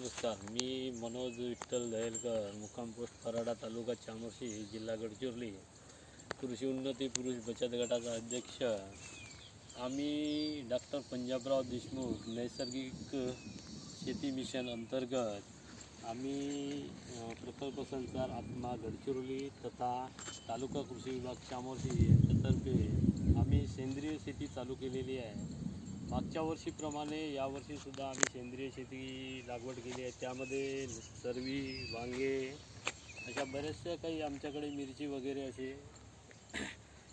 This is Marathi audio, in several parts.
नमस्कार. मी मनोज विठ्ठल दहेलकर, मुक्काम पोस्ट खराडा, तालुका चामोर्शी, जिल्हा गडचिरोली, कृषी उन्नती पुरुष बचत गटाचा अध्यक्ष. आम्ही डॉक्टर पंजाबराव देशमुख नैसर्गिक शेती मिशन अंतर्गत आम्ही प्रकल्प संचार आत्मा गडचिरोली तथा तालुका कृषी विभाग चामोर्शी यांच्यातर्फे आम्ही सेंद्रिय शेती चालू केलेली आहे. मागच्या वर्षीप्रमाणे यावर्षीसुद्धा आम्ही सेंद्रिय शेती लागवड केली आहे. त्यामध्ये सरवी, वांगे अशा बऱ्याचशा काही आमच्याकडे मिरची वगैरे असे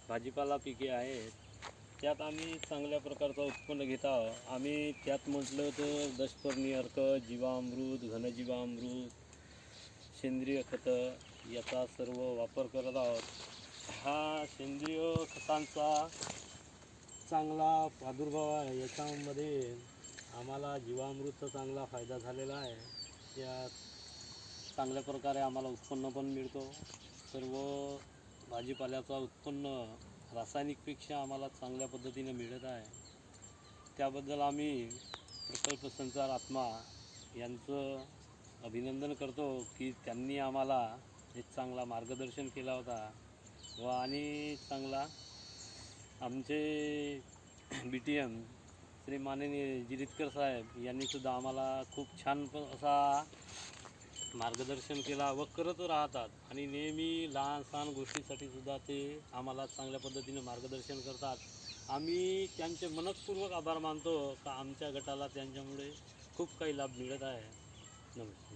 भाजीपाला पिके आहेत. त्यात आम्ही चांगल्या प्रकारचं उत्पन्न घेत आहोत. आम्ही त्यात म्हटलं तर दशपर्णी अर्क, जीवामृत, घनजीवामृत, सेंद्रिय खतं याचा सर्व वापर करत आहोत. हा सेंद्रिय खतांचा चांगला प्रादुर्भाव आहे. याच्यामध्ये आम्हाला जीवामृतचा चांगला फायदा झालेला आहे. या चांगल्या प्रकारे आम्हाला उत्पन्न पण मिळतो. सर्व भाजीपाल्याचा उत्पन्न रासायनिकपेक्षा आम्हाला चांगल्या पद्धतीने मिळत आहे. त्याबद्दल आम्ही प्रकल्प संचार आत्मा यांचं अभिनंदन करतो की त्यांनी आम्हाला एक चांगला मार्गदर्शन केला होता व आणि चांगला आमचे BTM श्री माननीय जिरीतकर साहेब यांनीसुद्धा आम्हाला खूप छान असा मार्गदर्शन केला व करत राहतात आणि नेहमी लहान सहान गोष्टीसाठीसुद्धा ते आम्हाला चांगल्या पद्धतीने मार्गदर्शन करतात. आम्ही त्यांचे मनःपूर्वक आभार मानतो का आमच्या गटाला त्यांच्यामुळे खूप काही लाभ मिळत आहे. नमस्कार.